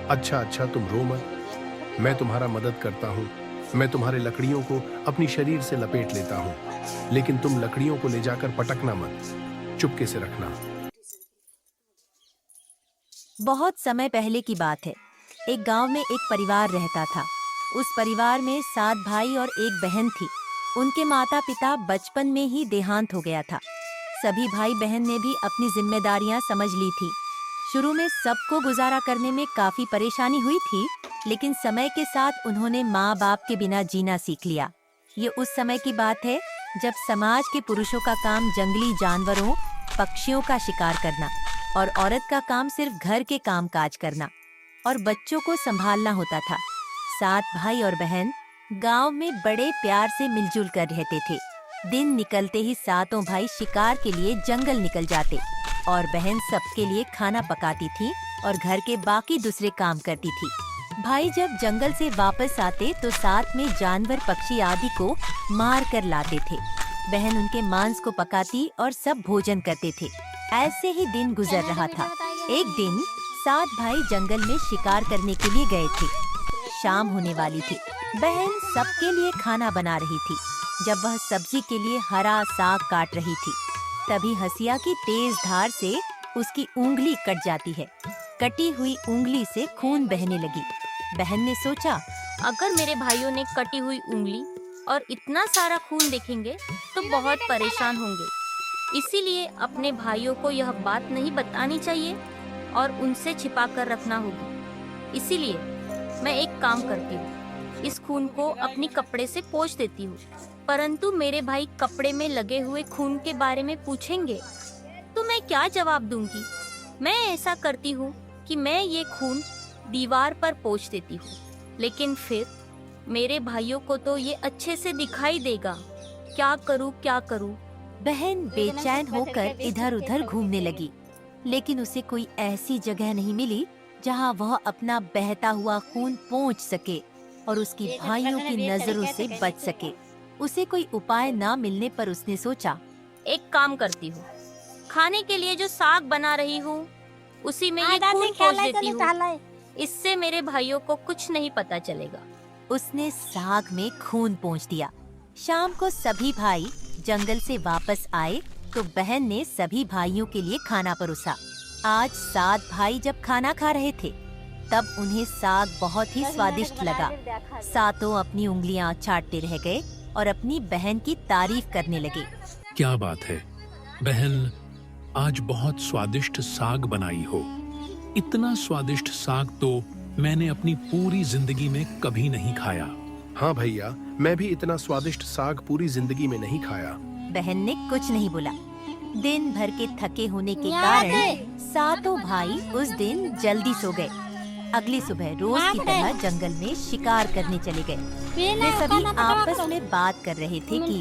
अच्छा अच्छा, तुम रो मत। मैं तुम्हारा मदद करता हूँ। मैं तुम्हारे लकड़ियों को अपनी शरीर से लपेट लेता हूँ, लेकिन तुम लकड़ियों को ले जाकर पटकना मत, चुपके से रखना। बहुत समय पहले की बात है। एक गांव में एक परिवार रहता था। उस परिवार में 7 भाई और एक बहन थी। उनके माता पिता बचपन में ही देहांत हो गया था। सभी भाई बहन ने भी अपनी जिम्मेदारियां समझ ली थी। शुरू में सबको गुजारा करने में काफी परेशानी हुई थी, लेकिन समय के साथ उन्होंने माँ बाप के बिना जीना सीख लिया। ये उस समय की बात है जब समाज के पुरुषों का काम जंगली जानवरों, पक्षियों का शिकार करना और औरत का काम सिर्फ घर के काम काज करना और बच्चों को संभालना होता था। 7 भाई और बहन गांव में बड़े प्यार से मिलजुल कर रहते थे। दिन निकलते ही सातों भाई शिकार के लिए जंगल निकल जाते और बहन सबके लिए खाना पकाती थी और घर के बाकी दूसरे काम करती थी। भाई जब जंगल से वापस आते तो साथ में जानवर, पक्षी आदि को मार कर लाते थे। बहन उनके मांस को पकाती और सब भोजन करते थे। ऐसे ही दिन गुजर रहा था। एक दिन 7 भाई जंगल में शिकार करने के लिए गए थे। शाम होने वाली थी। बहन सबके लिए खाना बना रही थी। जब वह सब्जी के लिए हरा साग काट रही थी, तभी हंसिया की तेज धार से उसकी उंगली कट जाती है। कटी हुई उंगली से खून बहने लगी। बहन ने सोचा, अगर मेरे भाइयों ने कटी हुई उंगली और इतना सारा खून देखेंगे तो बहुत परेशान होंगे। इसीलिए अपने भाइयों को यह बात नहीं बतानी चाहिए और उनसे छिपा कर रखना होगी। इसीलिए मैं एक काम करती हूँ, इस खून को अपनी कपड़े से पोंछ देती हूँ। परंतु मेरे भाई कपड़े में लगे हुए खून के बारे में पूछेंगे तो मैं क्या जवाब दूंगी? मैं ऐसा करती हूँ कि मैं ये खून दीवार पर पोंछ देती हूँ, लेकिन फिर मेरे भाइयों को तो ये अच्छे से दिखाई देगा। क्या करूँ क्या करूँ? बहन बेचैन होकर इधर उधर घूमने लगी, लेकिन उसे कोई ऐसी जगह नहीं मिली जहाँ वह अपना बहता हुआ खून पोंछ सके और उसकी भाइयों की नजरों से बच सके। उसे कोई उपाय ना मिलने पर उसने सोचा, एक काम करती हूँ, खाने के लिए जो साग बना रही हूँ उसी में ये खून पोंछ देती हूँ। इससे मेरे भाइयों को कुछ नहीं पता चलेगा। उसने साग में खून पोंछ दिया। शाम को सभी भाई जंगल से वापस आए तो बहन ने सभी भाइयों के लिए खाना परोसा। आज 7 भाई जब खाना खा रहे थे तब उन्हें साग बहुत ही स्वादिष्ट लगा। सातों अपनी उंगलियां चाटते रह गए और अपनी बहन की तारीफ करने लगे। क्या बात है बहन, आज बहुत स्वादिष्ट साग बनाई हो। इतना स्वादिष्ट साग तो मैंने अपनी पूरी जिंदगी में कभी नहीं खाया। हाँ भैया, मैं भी इतना स्वादिष्ट साग पूरी जिंदगी में नहीं खाया। बहन ने कुछ नहीं बोला। दिन भर के थके होने के कारण सातों भाई उस दिन जल्दी सो गए। अगली सुबह रोज की तरह जंगल में शिकार करने चले गए। वे सभी आपस में बात कर रहे थे कि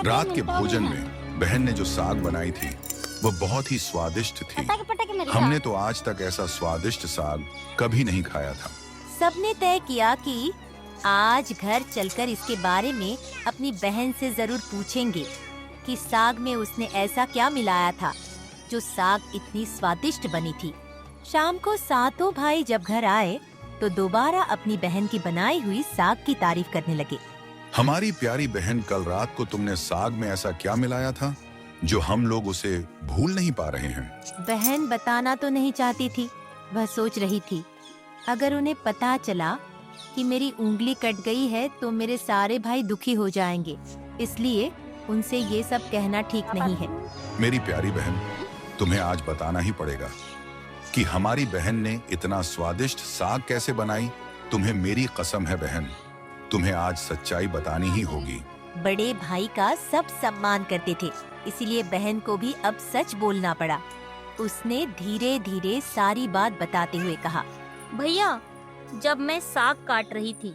रात के भोजन में बहन ने जो साग बनाई थी वो बहुत ही स्वादिष्ट थी। हमने तो आज तक ऐसा स्वादिष्ट साग कभी नहीं खाया था। सबने तय किया कि आज घर चलकर इसके बारे में अपनी बहन से जरूर पूछेंगे कि साग में उसने ऐसा क्या मिलाया था जो साग इतनी स्वादिष्ट बनी थी। शाम को सातों भाई जब घर आए तो दोबारा अपनी बहन की बनाई हुई साग की तारीफ करने लगे। हमारी प्यारी बहन, कल रात को तुमने साग में ऐसा क्या मिलाया था जो हम लोग उसे भूल नहीं पा रहे हैं? बहन बताना तो नहीं चाहती थी। वह सोच रही थी, अगर उन्हें पता चला कि मेरी उंगली कट गई है तो मेरे सारे भाई दुखी हो जाएंगे, इसलिए उनसे ये सब कहना ठीक नहीं है। मेरी प्यारी बहन, तुम्हें आज बताना ही पड़ेगा कि हमारी बहन ने इतना स्वादिष्ट साग कैसे बनाई। तुम्हें मेरी कसम है बहन, तुम्हें आज सच्चाई बतानी ही होगी। बड़े भाई का सब सम्मान करते थे, इसीलिए बहन को भी अब सच बोलना पड़ा। उसने धीरे धीरे सारी बात बताते हुए कहा, भैया, जब मैं साग काट रही थी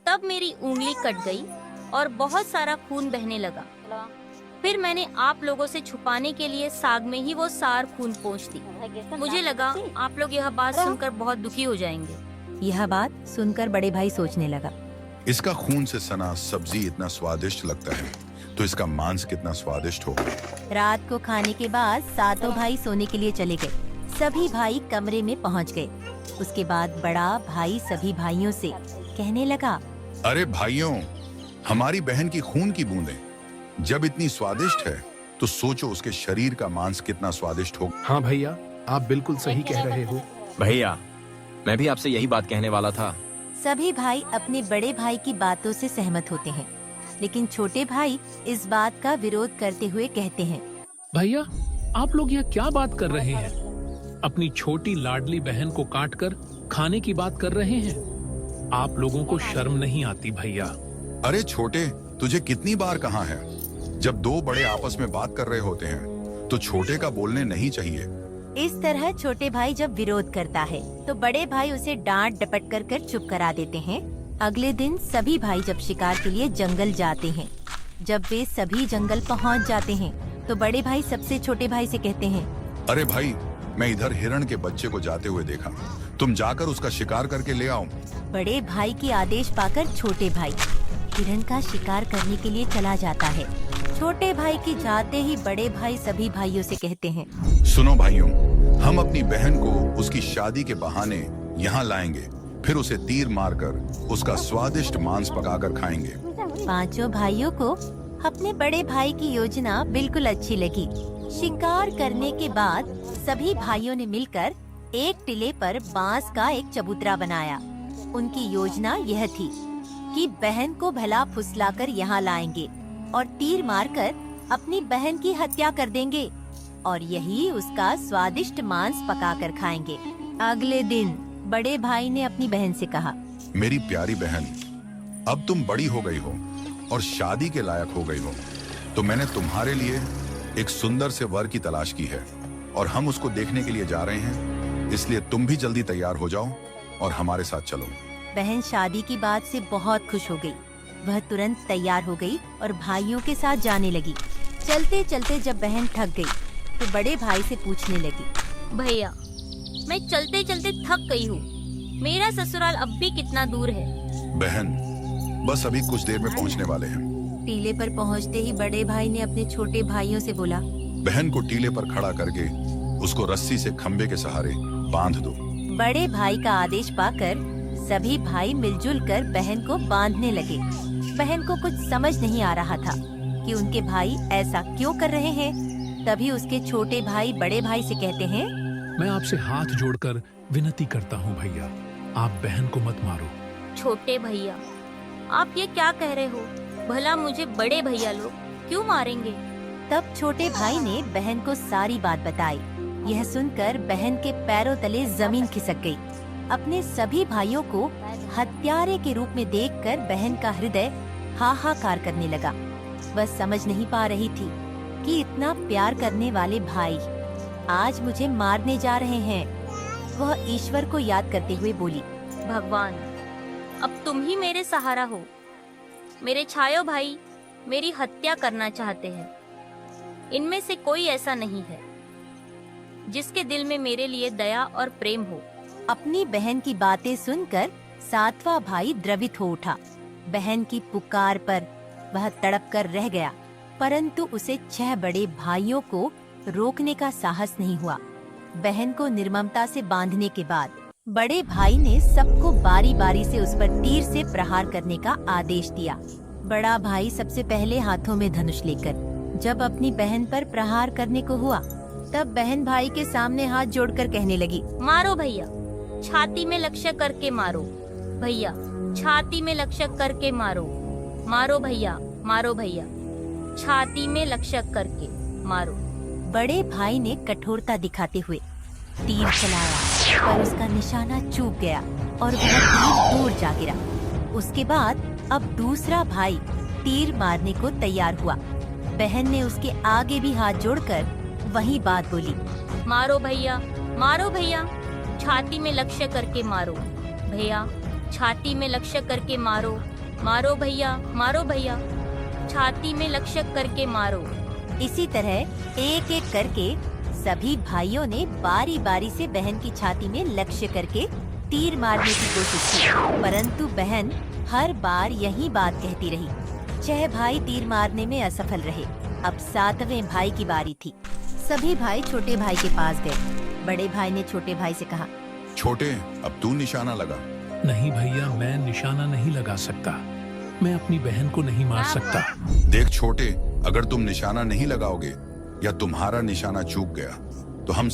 तब मेरी उंगली कट गई और बहुत सारा खून बहने लगा। फिर मैंने आप लोगों से छुपाने के लिए साग में ही वो सार खून पोंछ दी। मुझे लगा आप लोग यह बात सुनकर बहुत दुखी हो जाएंगे। यह बात सुनकर बड़े भाई सोचने लगा, इसका खून से सना सब्जी इतना स्वादिष्ट लगता है तो इसका मांस कितना स्वादिष्ट होगा। रात को खाने के बाद सातों भाई सोने के लिए चले गए। सभी भाई कमरे में पहुंच गए। उसके बाद बड़ा भाई सभी भाइयों से कहने लगा, अरे भाइयों, हमारी बहन की खून की बूंदें जब इतनी स्वादिष्ट है तो सोचो उसके शरीर का मांस कितना स्वादिष्ट होगा। हाँ भैया, आप बिल्कुल सही कह रहे हो। भैया, मैं भी आपसे यही बात कहने वाला था। सभी भाई अपने बड़े भाई की बातों से सहमत होते हैं, लेकिन छोटे भाई इस बात का विरोध करते हुए कहते हैं, भैया, आप लोग यहाँ क्या बात कर रहे हैं? अपनी छोटी लाडली बहन को काटकर खाने की बात कर रहे हैं। आप लोगों को शर्म नहीं आती भैया? अरे छोटे, तुझे कितनी बार कहा है, जब दो बड़े आपस में बात कर रहे होते हैं तो छोटे का बोलने नहीं चाहिए। इस तरह छोटे भाई जब विरोध करता है तो बड़े भाई उसे डांट डपट कर चुप करा देते हैं। अगले दिन सभी भाई जब शिकार के लिए जंगल जाते हैं, जब वे सभी जंगल पहुंच जाते हैं तो बड़े भाई सबसे छोटे भाई से कहते हैं, अरे भाई, मैं इधर हिरण के बच्चे को जाते हुए देखा, तुम जाकर उसका शिकार करके ले आओ। बड़े भाई की आदेश पाकर छोटे भाई हिरण का शिकार करने के लिए चला जाता है। छोटे भाई की जाते ही बड़े भाई सभी भाइयों से कहते हैं, सुनो भाइयों, हम अपनी बहन को उसकी शादी के बहाने यहाँ लाएंगे, फिर उसे तीर मारकर उसका स्वादिष्ट मांस पकाकर खाएंगे। पांचों भाइयों को अपने बड़े भाई की योजना बिल्कुल अच्छी लगी। शिकार करने के बाद सभी भाइयों ने मिलकर एक टिले पर बांस का एक चबूतरा बनाया। उनकी योजना यह थी कि बहन को भला फुसलाकर यहाँ लाएंगे और तीर मारकर अपनी बहन की हत्या कर देंगे और यही उसका स्वादिष्ट मांस पकाकर खाएंगे। अगले दिन बड़े भाई ने अपनी बहन से कहा, मेरी प्यारी बहन, अब तुम बड़ी हो गई हो और शादी के लायक हो गई हो, तो मैंने तुम्हारे लिए एक सुंदर से वर की तलाश की है और हम उसको देखने के लिए जा रहे हैं, इसलिए तुम भी जल्दी तैयार हो जाओ और हमारे साथ चलो। बहन शादी की बात से बहुत खुश हो गई। वह तुरंत तैयार हो गई और भाइयों के साथ जाने लगी। चलते चलते जब बहन थक गई तो बड़े भाई से पूछने लगी, भैया, मैं चलते चलते थक गई हूँ, मेरा ससुराल अब भी कितना दूर है? बहन, बस अभी कुछ देर में पहुंचने वाले हैं। टीले पर पहुंचते ही बड़े भाई ने अपने छोटे भाइयों से बोला, बहन को टीले पर खड़ा करके उसको रस्सी से खंबे के सहारे बांध दो। बड़े भाई का आदेश पाकर सभी भाई मिलजुल कर बहन को बांधने लगे। बहन को कुछ समझ नहीं आ रहा था कि उनके भाई ऐसा क्यों कर रहे हैं। तभी उसके छोटे भाई बड़े भाई से कहते हैं, मैं आपसे हाथ जोड़कर विनती करता हूँ भैया, आप बहन को मत मारो। छोटे भैया, आप ये क्या कह रहे हो? भला मुझे बड़े भैया लोग क्यों मारेंगे? तब छोटे भाई ने बहन को सारी बात बताई। यह सुनकर बहन के पैरों तले जमीन खिसक गई। अपने सभी भाइयों को हत्यारे के रूप में देखकर बहन का हृदय हाहाकार करने लगा। वह समझ नहीं पा रही थी कि इतना प्यार करने वाले भाई आज मुझे मारने जा रहे हैं। वह ईश्वर को याद करते हुए बोली, भगवान, अब तुम ही मेरे सहारा हो। मेरे छायो भाई मेरी हत्या करना चाहते हैं। इनमें से कोई ऐसा नहीं है जिसके दिल में मेरे लिए दया और प्रेम हो। अपनी बहन की बातें सुनकर सातवां भाई द्रवित हो उठा। बहन की पुकार पर वह तड़प कर रह गया, परंतु उसे 6 बड़े भाइयों को रोकने का साहस नहीं हुआ। बहन को निर्ममता से बांधने के बाद बड़े भाई ने सबको बारी बारी से उस पर तीर से प्रहार करने का आदेश दिया। बड़ा भाई सबसे पहले हाथों में धनुष लेकर जब अपनी बहन पर प्रहार करने को हुआ, तब बहन भाई के सामने हाथ जोड़कर कहने लगी, मारो भैया, छाती में लक्ष्य करके मारो। भैया, छाती में लक्ष्य करके मारो। मारो भैया, मारो भैया, छाती में लक्ष्य करके मारो। बड़े भाई ने कठोरता दिखाते हुए तीर चलाया, पर उसका निशाना चूक गया और वह तीर दूर जा गिरा। उसके बाद अब दूसरा भाई तीर मारने को तैयार हुआ। बहन ने उसके आगे भी हाथ जोड़कर वही बात बोली, मारो भैया, मारो भैया, छाती में लक्ष्य करके मारो। भैया, छाती में लक्ष्य करके मारो। मारो भैया, मारो भैया, छाती में लक्ष्य करके मारो। इसी तरह एक एक करके सभी भाइयों ने बारी बारी से बहन की छाती में लक्ष्य करके तीर मारने की कोशिश की, परंतु बहन हर बार यही बात कहती रही। 6 भाई तीर मारने में असफल रहे। अब 7वें भाई की बारी थी। सभी भाई छोटे भाई के पास गए। बड़े भाई ने छोटे भाई से कहा, छोटे, अब तू निशाना लगा। नहीं भैया, मैं निशाना नहीं लगा सकता। मैं अपनी बहन को नहीं मार सकता। देख छोटे, अगर तुम निशाना नहीं लगाओगे या तुम्हारा निशाना चूक गया तो हम